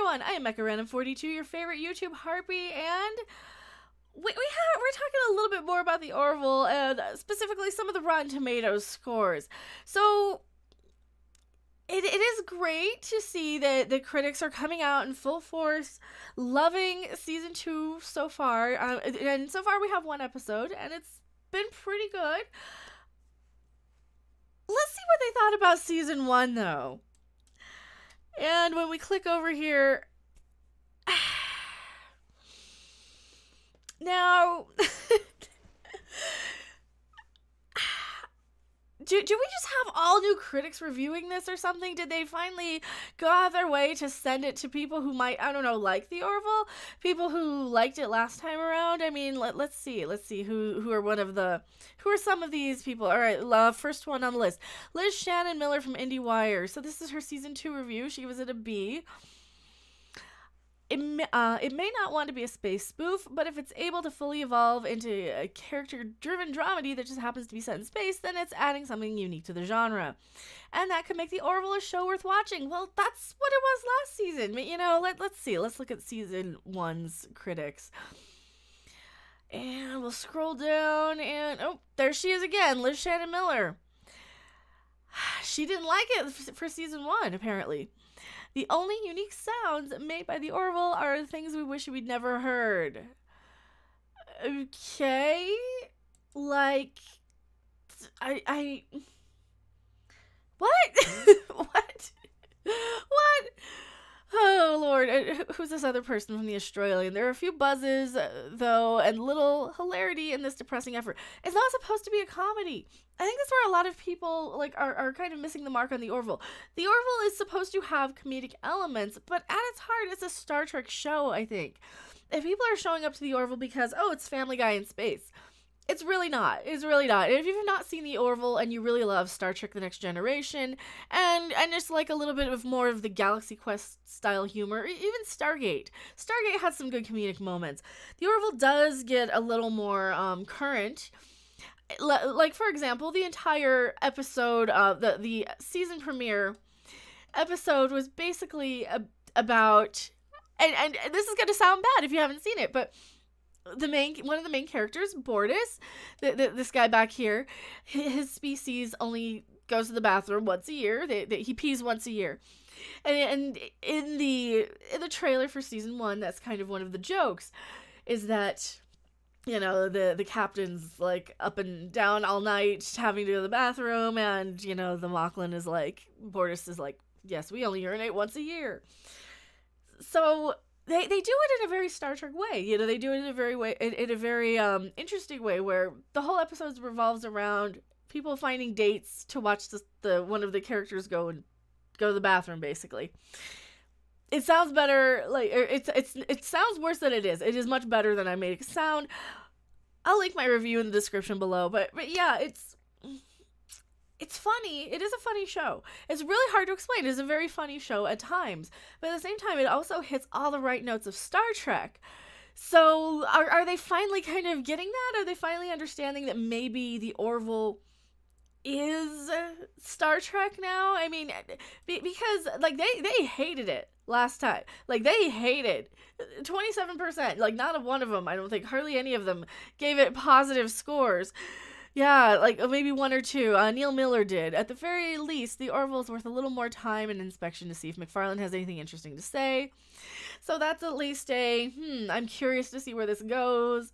everyone, I am MechaRandom42, your favorite YouTube harpy, and we're talking a little bit more about the Orville, and specifically some of the Rotten Tomatoes scores. So, it is great to see that the critics are coming out in full force, loving season 2 so far, and so far we have 1 episode, and it's been pretty good. Let's see what they thought about season 1, though. And when we click over here, now, do we just have all new critics reviewing this or something? Did they finally go out of their way to send it to people who might, I don't know, like the Orville? People who liked it last time around? I mean, let's see who are some of these people. All right, first one on the list, Liz Shannon Miller from IndieWire. So this is her season 2 review. She gives it a B. It may not want to be a space spoof, but if it's able to fully evolve into a character-driven dramedy that just happens to be set in space, then it's adding something unique to the genre. And that could make the Orville a show worth watching. Well, that's what it was last season. You know, let's see. Let's look at season 1's critics. And we'll scroll down, and oh, there she is again, Liz Shannon Miller. She didn't like it for season 1, apparently. The only unique sounds made by the Orville are things we wish we'd never heard. Okay? Like, what? What? What? Oh, Lord. Who's this other person from the Australian? There are a few buzzes, though, and little hilarity in this depressing effort. It's not supposed to be a comedy. I think that's where a lot of people are kind of missing the mark on the Orville. The Orville is supposed to have comedic elements, but at its heart, it's a Star Trek show, I think. If people are showing up to the Orville because, oh, it's Family Guy in space, it's really not. It's really not. And if you've not seen the Orville and you really love Star Trek The Next Generation, and just like a little bit of more of the Galaxy Quest style humor, even Stargate has some good comedic moments. The Orville does get a little more current. Like, for example, the entire episode, the season premiere episode was basically about, and this is going to sound bad if you haven't seen it, but one of the main characters, Bortus, this guy back here, his species only goes to the bathroom once a year. He pees once a year. And in the trailer for season 1, that's kind of one of the jokes, is that, you know, the captain's like up and down all night having to go to the bathroom, and, you know, the Mocklin is like, Bortus is like, yes, we only urinate once a year. So they do it in a very Star Trek way. You know, they do it in a very interesting way, where the whole episode revolves around people finding dates to watch the one of the characters go to the bathroom, basically. It sounds better, like, it sounds worse than it is. It is much better than I made it sound. I'll link my review in the description below, but yeah, it's funny. It is a funny show. It's really hard to explain. It's a very funny show at times, but at the same time, it also hits all the right notes of Star Trek. So are they finally kind of getting that? Are they finally understanding that maybe the Orville is Star Trek now? I mean, because like they hated it last time. Like, they hated 27%. Like, not one of them, I don't think, hardly any of them gave it positive scores. Yeah, like maybe 1 or 2. Neil Miller did. At the very least, the Orville is worth a little more time and inspection to see if McFarlane has anything interesting to say. So that's at least I'm curious to see where this goes.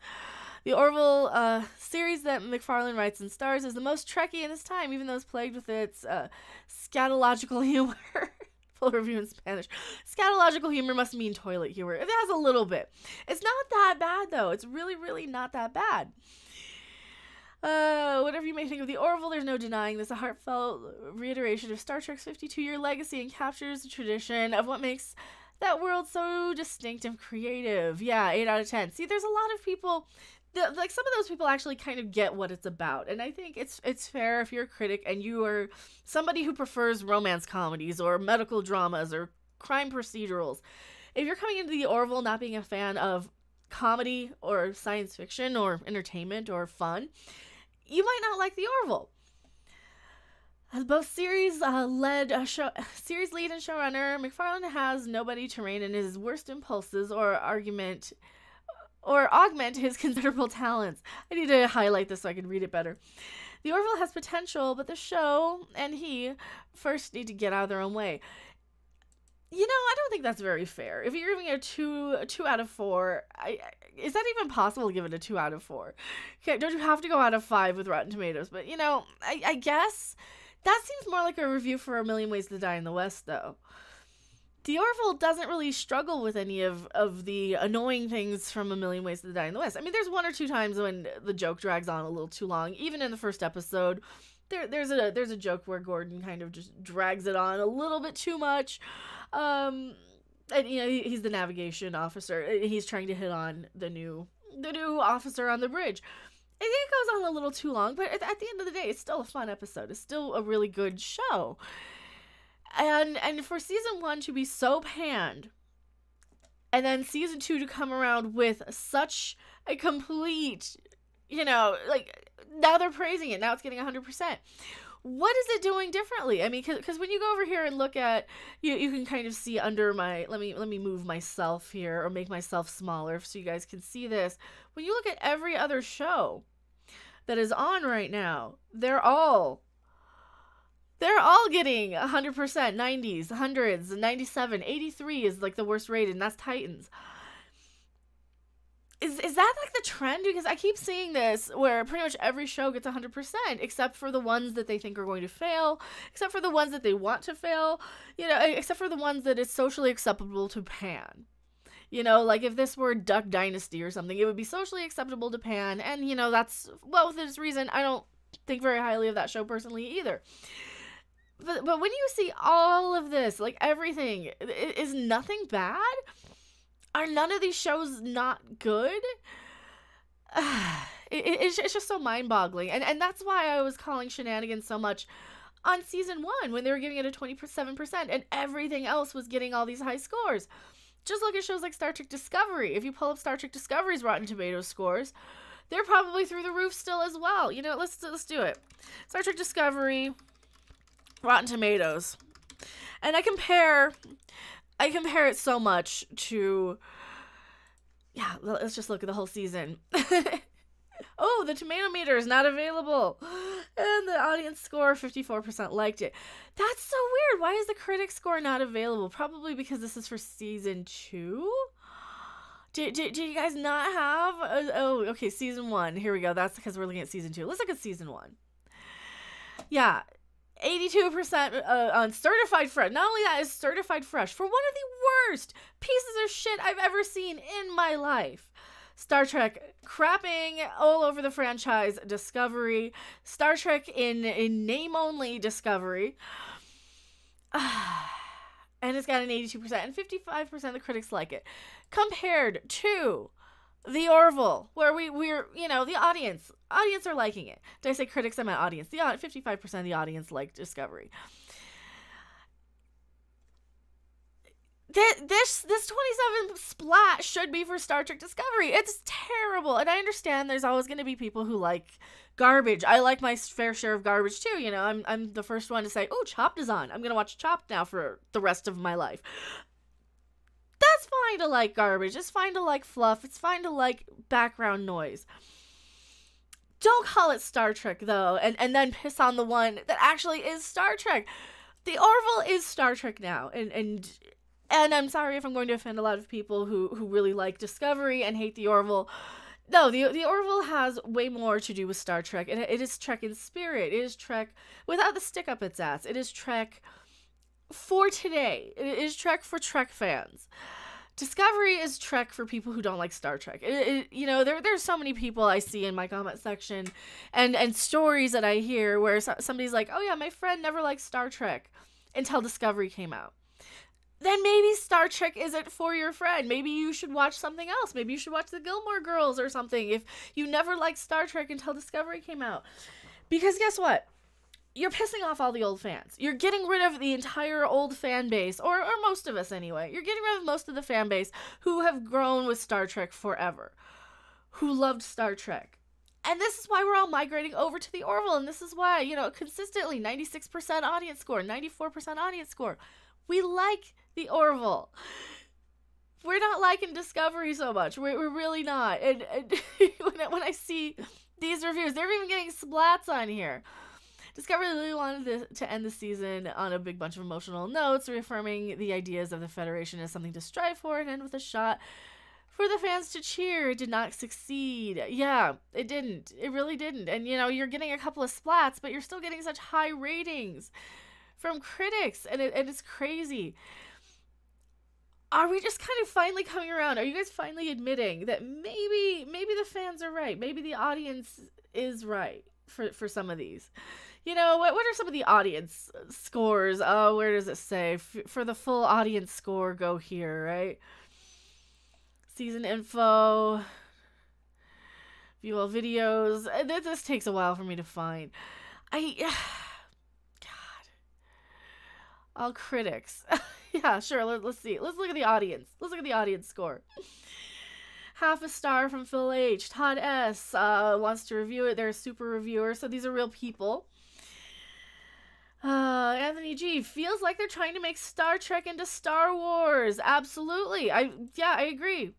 The Orville series that McFarlane writes and stars is the most Trekkie in its time, even though it's plagued with its scatological humor. Full review in Spanish. Scatological humor must mean toilet humor. It has a little bit. It's not that bad, though. It's really, really not that bad. Whatever you may think of the Orville, there's no denying this a heartfelt reiteration of Star Trek's 52-year legacy and captures the tradition of what makes that world so distinct and creative. Yeah, 8 out of 10. See, there's a lot of people, like, some of those people actually kind of get what it's about, and I think it's fair if you're a critic and you are somebody who prefers romance comedies or medical dramas or crime procedurals. If you're coming into the Orville not being a fan of comedy or science fiction or entertainment or fun, you might not like the Orville. As both series series lead and showrunner, McFarlane has nobody to rein in his worst impulses or augment his considerable talents. I need to highlight this so I can read it better. The Orville has potential, but the show and he first need to get out of their own way. I don't think that's very fair. If you're giving it a 2 out of 4, is that even possible to give it a 2 out of 4? Okay, don't you have to go out of 5 with Rotten Tomatoes? But, I guess that seems more like a review for A Million Ways to Die in the West, though. The Orville doesn't really struggle with any of the annoying things from A Million Ways to Die in the West. I mean, there's 1 or 2 times when the joke drags on a little too long. Even in the first episode, there's a joke where Gordon kind of just drags it on a little bit too much. And he's the navigation officer. He's trying to hit on the new officer on the bridge. And it goes on a little too long, but at the end of the day, it's still a fun episode. It's still a really good show. And for season 1 to be so panned, and then season 2 to come around with such a complete, now they're praising it. Now it's getting 100%. What is it doing differently? I mean, because when you go over here and look at, you can kind of see under my, let me move myself here or make myself smaller so you guys can see this. When you look at every other show that is on right now, they're all getting 100%, 90s, 100s, 97, 83 is like the worst rated, and that's Titans. Is that like the trend? Because I keep seeing this where pretty much every show gets 100%, except for the ones that they think are going to fail, except for the ones that they want to fail, except for the ones that it's socially acceptable to pan. Like if this were Duck Dynasty or something, it would be socially acceptable to pan, and that's, well, with this reason, I don't think very highly of that show personally either. But when you see all of this, like everything, is nothing bad? Are none of these shows not good? It's just so mind-boggling. And that's why I was calling shenanigans so much on season 1 when they were giving it a 27% and everything else was getting all these high scores. Just look at shows like Star Trek Discovery. If you pull up Star Trek Discovery's Rotten Tomatoes scores, they're probably through the roof still as well. Let's do it. Star Trek Discovery, Rotten Tomatoes. And I compare it so much to, let's just look at the whole season. Oh, the tomato meter is not available. And the audience score, 54% liked it. That's so weird. Why is the critic score not available? Probably because this is for season 2? Do you guys not have? Okay, season 1. Here we go. That's because we're looking at season 2. Let's look at season 1. Yeah. 82% on certified fresh. Not only that, is certified fresh for one of the worst pieces of shit I've ever seen in my life. Star Trek crapping all over the franchise Discovery. Star Trek in name only Discovery. And it's got an 82%, and 55% of the critics like it. Compared to The Orville, where we're the audience are liking it. Did I say critics? I meant audience. 55% of the audience liked Discovery. This 27 splat should be for Star Trek Discovery. It's terrible, and I understand there's always going to be people who like garbage. I like my fair share of garbage too. I'm the first one to say, "Oh, Chopped is on. I'm going to watch Chopped now for the rest of my life." That's fine to like garbage. It's fine to like fluff. It's fine to like background noise. Don't call it Star Trek, though, and then piss on the one that actually is Star Trek. The Orville is Star Trek now, and I'm sorry if I'm going to offend a lot of people who really like Discovery and hate the Orville. No, the Orville has way more to do with Star Trek, and it is Trek in spirit. It is Trek without the stick up its ass. It is Trek for today. It is Trek for Trek fans. Discovery is Trek for people who don't like Star Trek. There's so many people I see in my comment section and stories that I hear where somebody's like, "Oh yeah, my friend never liked Star Trek until Discovery came out." Then maybe Star Trek isn't for your friend. Maybe you should watch something else. Maybe you should watch the Gilmore Girls or something if you never liked Star Trek until Discovery came out. Because guess what? You're pissing off all the old fans. You're getting rid of the entire old fan base, or most of us anyway. You're getting rid of most of the fan base who have grown with Star Trek forever, who loved Star Trek. And this is why we're all migrating over to the Orville. And this is why, you know, consistently 96% audience score, 94% audience score. We like the Orville. We're not liking Discovery so much. We're really not. And when I see these reviews, they're even getting splats on here. Discovery really wanted to end the season on a big bunch of emotional notes, reaffirming the ideas of the Federation as something to strive for, and end with a shot for the fans to cheer. It did not succeed. Yeah, it didn't. It really didn't. And, you know, you're getting a couple of splats, but you're still getting such high ratings from critics, and it's crazy. Are we just kind of finally coming around? Are you guys finally admitting that maybe the fans are right? Maybe the audience is right for some of these. You know, what are some of the audience scores? Oh, where does it say? For the full audience score, go here, right? Season info, view all videos. This takes a while for me to find. God. All critics. Yeah, sure. Let's see. Let's look at the audience. Let's look at the audience score. Half a star from Phil H. Todd S. Wants to review it. They're a super reviewer, so these are real people. Anthony G. Feels like they're trying to make Star Trek into Star Wars. Absolutely. I agree.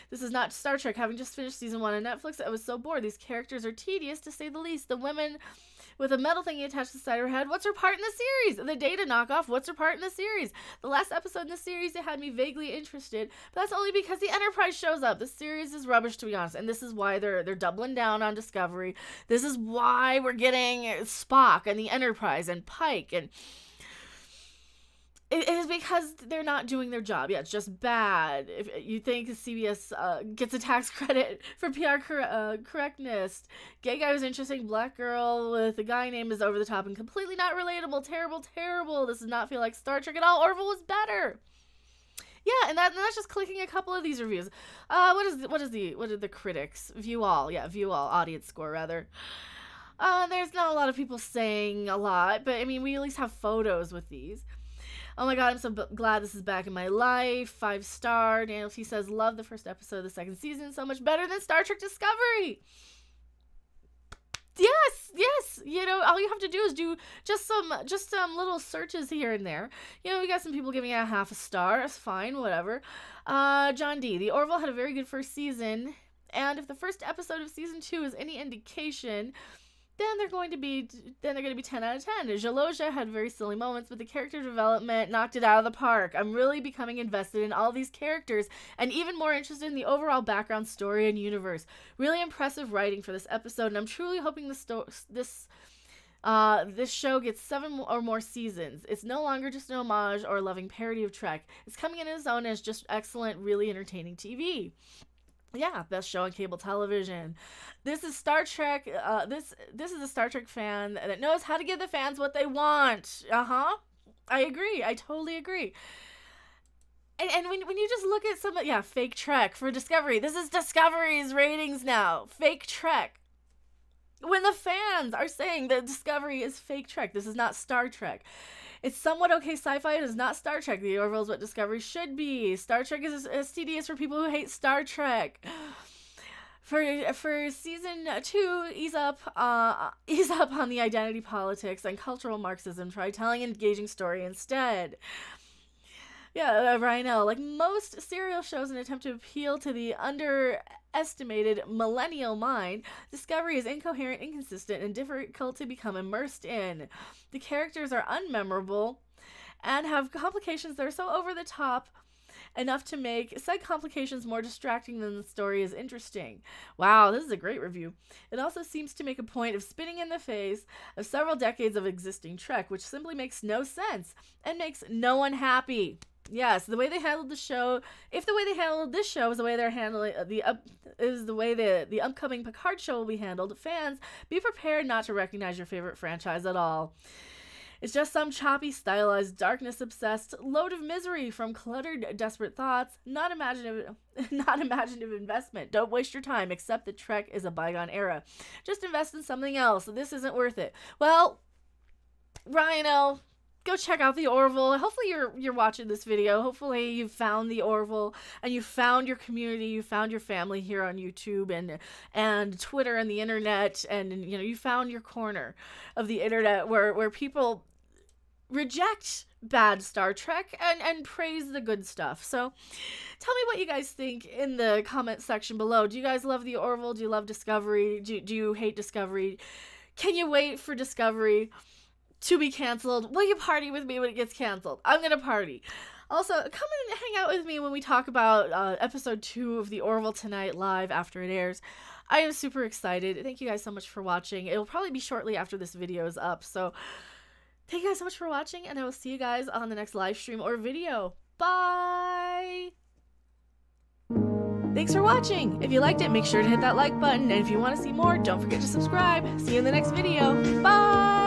This is not Star Trek. Having just finished season 1 on Netflix, I was so bored. These characters are tedious, to say the least. The women with a metal thingy attached to the side of her head. What's her part in the series? The Data knockoff. What's her part in the series? The last episode in the series, it had me vaguely interested, but that's only because the Enterprise shows up. The series is rubbish, to be honest, and this is why they're doubling down on Discovery. This is why we're getting Spock and the Enterprise and Pike, and it is because they're not doing their job. Yeah, it's just bad. If you think CBS gets a tax credit for PR correctness. Gay guy was interesting. Black girl with a guy name is over the top and completely not relatable. Terrible. This does not feel like Star Trek at all. Orville was better. Yeah, and that's just clicking a couple of these reviews. What did the critics view all audience score rather. There's not a lot of people saying a lot, but I mean, we at least have photos with these. Oh my god, I'm so glad this is back in my life. 5 star. Daniel T says, love the first episode of the second season. So much better than Star Trek Discovery. Yes. You know, all you have to do is do just some little searches here and there. You know, we got some people giving it a half a star. That's fine, whatever. John D. The Orville had a very good first season. And if the first episode of season 2 is any indication, then they're going to be 10 out of 10. Jaloja had very silly moments, but the character development knocked it out of the park. I'm really becoming invested in all these characters and even more interested in the overall background story and universe. Really impressive writing for this episode, and I'm truly hoping this show gets 7 or more seasons. It's no longer just an homage or a loving parody of Trek. It's coming in its own as just excellent, really entertaining TV. Yeah, best show on cable television. This is Star Trek. This is a Star Trek fan that knows how to give the fans what they want. I agree. I totally agree. And when you just look at fake Trek for Discovery. This is Discovery's ratings now. Fake Trek. When the fans are saying that Discovery is fake Trek, this is not Star Trek. It's somewhat okay sci-fi. It is not Star Trek. The Orville is what Discovery should be. Star Trek is tedious for people who hate Star Trek. For season 2, ease up on the identity politics and cultural Marxism. Try telling an engaging story instead. Yeah, Ryan L. Like most serial shows in an attempt to appeal to the underestimated millennial mind, Discovery is incoherent, inconsistent, and difficult to become immersed in. The characters are unmemorable and have complications that are so over the top enough to make said complications more distracting than the story is interesting. Wow, this is a great review. It also seems to make a point of spitting in the face of several decades of existing Trek, which simply makes no sense and makes no one happy. Yes, the way they handled the show, if the way they handled this show is the way they're handling the way the upcoming Picard show will be handled, fans, be prepared not to recognize your favorite franchise at all. It's just some choppy, stylized, darkness-obsessed load of misery from cluttered, desperate thoughts, not imaginative investment. Don't waste your time. Accept that Trek is a bygone era. Just invest in something else. This isn't worth it. Well, Ryan L., go check out the Orville. Hopefully you're watching this video. Hopefully you've found the Orville and you found your community, you found your family here on YouTube and Twitter and the internet, and you know, you found your corner of the internet where people reject bad Star Trek and praise the good stuff. So tell me what you guys think in the comment section below. Do you guys love the Orville? Do you love Discovery? Do you hate Discovery? Can you wait for Discovery to be canceled? Will you party with me when it gets canceled? I'm gonna party. Also, come and hang out with me when we talk about episode 2 of the Orville tonight live after it airs. I am super excited. Thank you guys so much for watching. It will probably be shortly after this video is up, so thank you guys so much for watching, and I will see you guys on the next live stream or video. Bye! Thanks for watching! If you liked it, make sure to hit that like button, and if you want to see more, don't forget to subscribe. See you in the next video. Bye!